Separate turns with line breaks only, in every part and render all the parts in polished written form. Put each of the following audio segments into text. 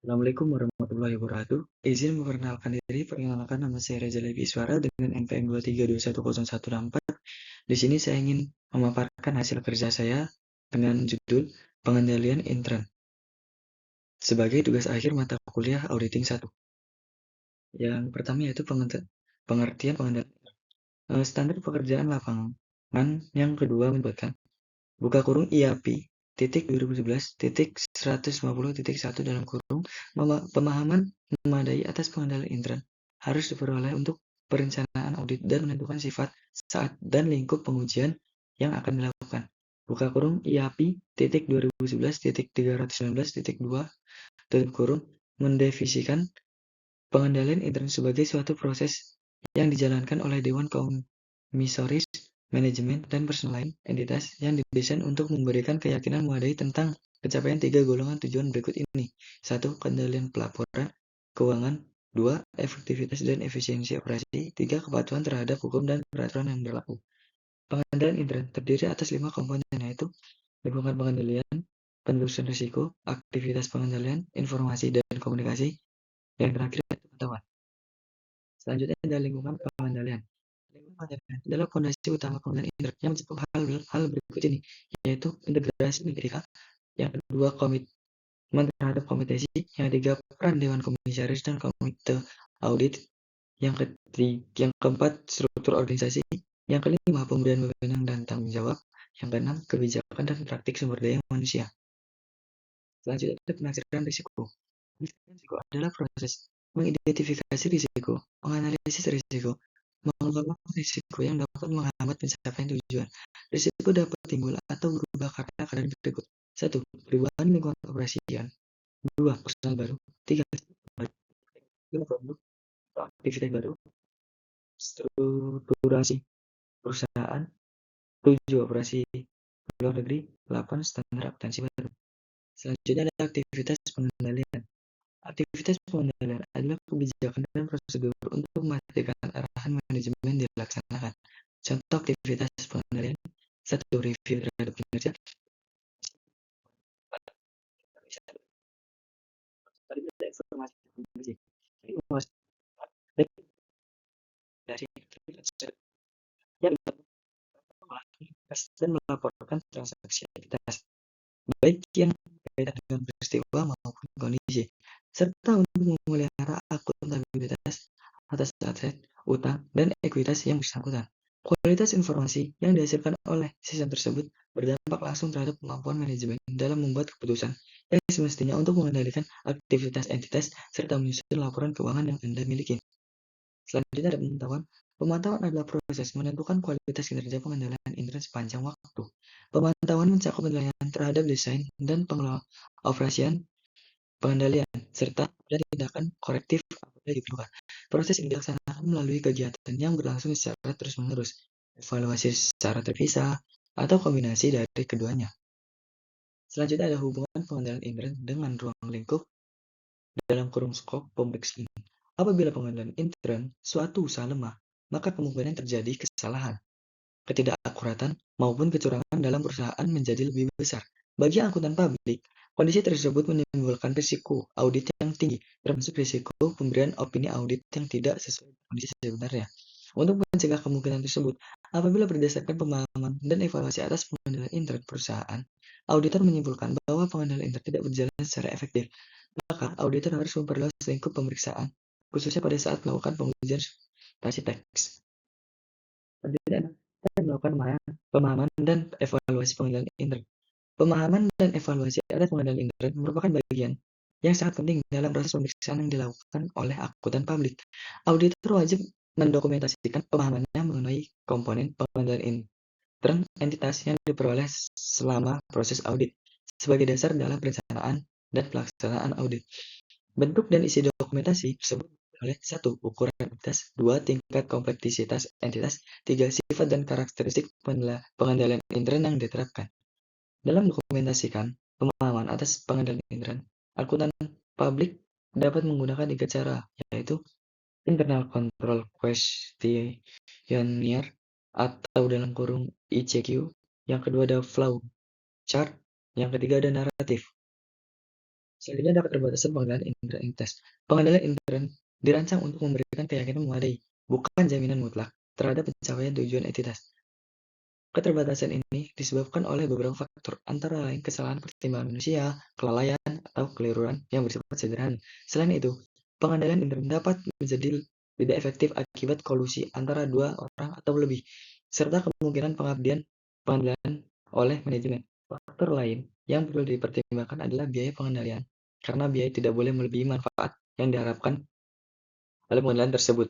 Assalamualaikum warahmatullahi wabarakatuh. Izin memperkenalkan diri, perkenalkan nama saya Reza Levi Iswara dengan NPM 2321014. Di sini saya ingin memaparkan hasil kerja saya dengan judul Pengendalian Intern sebagai tugas akhir mata kuliah Auditing 1. Yang pertama yaitu pengertian pengendalian standar pekerjaan lapangan. Yang kedua menyebutkan buka kurung IAP titik 2011.150.1 dalam kurung pemahaman memadai atas pengendalian intern harus diperoleh untuk perencanaan audit dan menentukan sifat, saat, dan lingkup pengujian yang akan dilakukan. Buka kurung IAP titik 2011.319.2 tutup kurung mendefinisikan pengendalian intern sebagai suatu proses yang dijalankan oleh Dewan Komisaris Manajemen dan personal lain entitas yang didesain untuk memberikan keyakinan memadai tentang pencapaian 3 golongan tujuan berikut ini. 1. Kendalian pelaporan keuangan. 2. Efektivitas dan efisiensi operasi. 3. Kepatuhan terhadap hukum dan peraturan yang berlaku. Pengendalian intern terdiri atas 5 komponen, yaitu lingkungan pengendalian, penelusuran risiko, aktivitas pengendalian, informasi dan komunikasi, yang terakhir pengetahuan. Selanjutnya ada lingkungan pengendalian. Lingkungan pengendalian adalah fondasi utama pengendalian intern yang mencakup hal berikut ini, yaitu integrasi metodika, yang kedua komitmen terhadap kompetensi, yang ketiga peran Dewan Komisaris dan Komite Audit, yang keempat struktur organisasi, yang kelima pemberian wewenang dan tanggung jawab, yang keenam kebijakan dan praktik sumber daya manusia. Selanjutnya ada penafsiran risiko. Penafsiran risiko adalah proses mengidentifikasi risiko, menganalisis risiko, mengelola risiko yang dapat menghambat pencapaian tujuan. Risiko dapat timbul atau berubah karena keadaan berikut. 1. Perubahan lingkungan operasian. 2. Personal baru. 3. Produk atau aktivitas baru. Strukturasi perusahaan. 7. Operasi luar negeri. 8. Standar akuntansi baru. Selanjutnya ada aktivitas pengendalian. Aktivitas pengendalian adalah kebijakan dan prosedur untuk memastikan arahan manajemen dilaksanakan. Contoh aktivitas pengendalian: 1. Review terhadap kinerja. Informasi dari yang dan melaporkan transaksi aktivitas, baik yang berkaitan dengan peristiwa maupun kondisi, serta untuk memelihara akuntabilitas atas aset, utang, dan ekuitas yang bersangkutan. Kualitas informasi yang dihasilkan oleh sistem tersebut berdampak langsung terhadap kemampuan manajemen dalam membuat keputusan yang semestinya untuk mengendalikan aktivitas entitas serta menyusun laporan keuangan yang Anda miliki. Selanjutnya ada pemantauan. Pemantauan adalah proses menentukan kualitas kinerja pengendalian intern sepanjang waktu. Pemantauan mencakup penilaian terhadap desain dan pengoperasian pengendalian, serta tindakan korektif apabila diperlukan. Proses ini dilaksanakan melalui kegiatan yang berlangsung secara terus-menerus, evaluasi secara terpisah, atau kombinasi dari keduanya. Selanjutnya ada hubungan pengendalian intern dengan ruang lingkup dalam kurung skop pemeriksaan. Apabila pengendalian intern suatu usaha lemah, maka kemungkinan terjadi kesalahan, ketidakakuratan, maupun kecurangan dalam perusahaan menjadi lebih besar. Bagi akuntan publik, kondisi tersebut menimbulkan risiko audit yang tinggi, termasuk risiko pemberian opini audit yang tidak sesuai kondisi sebenarnya. Untuk mencegah kemungkinan tersebut, apabila berdasarkan pemahaman dan evaluasi atas pengendalian intern perusahaan, auditor menyimpulkan bahwa pengendalian intern tidak berjalan secara efektif, maka auditor harus memperluas lingkup pemeriksaan, khususnya pada saat melakukan pengujian substansi teks. Selanjutnya, melakukan pemahaman dan evaluasi pengendalian intern. Pemahaman dan evaluasi atas pengendalian intern merupakan bagian yang sangat penting dalam proses pemeriksaan yang dilakukan oleh akuntan publik. Auditor wajib mendokumentasikan pemahamannya mengenai komponen pengendalian intern entitas yang diperoleh selama proses audit sebagai dasar dalam perencanaan dan pelaksanaan audit. Bentuk dan isi dokumentasi tersebut oleh 1. Ukuran entitas, 2. Tingkat kompleksitas entitas, 3. Sifat dan karakteristik pengendalian intern yang diterapkan. Dalam dokumentasikan pemahaman atas pengendalian intern, akuntan publik dapat menggunakan 3 cara, yaitu internal control questionnaire atau dalam kurung ICQ, yang kedua ada flow chart, yang ketiga ada naratif. Selanjutnya ada keterbatasan pengendalian indera entitas. Pengendalian intern dirancang untuk memberikan keyakinan memadai, bukan jaminan mutlak, terhadap pencapaian tujuan entitas. Keterbatasan ini disebabkan oleh beberapa faktor, antara lain kesalahan pertimbangan manusia, kelalaian, atau keliruan yang bersifat sederhana. Selain itu, pengendalian intern dapat menjadi tidak efektif akibat kolusi antara dua orang atau lebih, serta kemungkinan pengendalian oleh manajemen. Faktor lain yang perlu dipertimbangkan adalah biaya pengendalian, karena biaya tidak boleh melebihi manfaat yang diharapkan oleh pengendalian tersebut.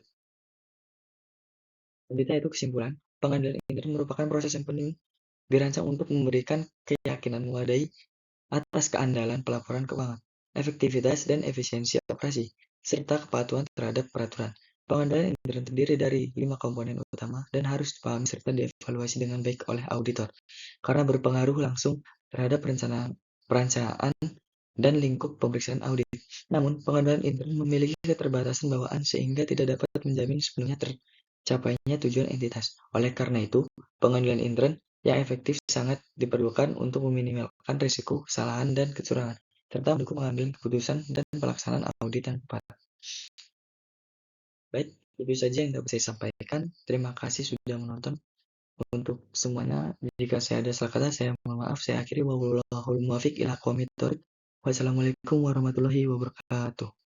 Selanjutnya itu kesimpulan, pengendalian intern merupakan proses yang penting dirancang untuk memberikan keyakinan memadai atas keandalan pelaporan keuangan, efektivitas dan efisiensi operasi, serta kepatuhan terhadap peraturan. Pengendalian intern terdiri dari 5 komponen utama dan harus dipahami serta dievaluasi dengan baik oleh auditor, karena berpengaruh langsung terhadap perencanaan dan lingkup pemeriksaan audit. Namun, pengendalian intern memiliki keterbatasan bawaan sehingga tidak dapat menjamin sepenuhnya tercapainya tujuan entitas. Oleh karena itu, pengendalian intern yang efektif sangat diperlukan untuk meminimalkan risiko kesalahan dan kecurangan, serta mendukung pengambilan keputusan dan pelaksanaan audit yang tepat. Baik, itu saja yang dapat saya sampaikan. Terima kasih sudah menonton. Untuk semuanya, jika saya ada salah kata, saya mohon maaf. Saya akhiri. Wassalamualaikum warahmatullahi wabarakatuh.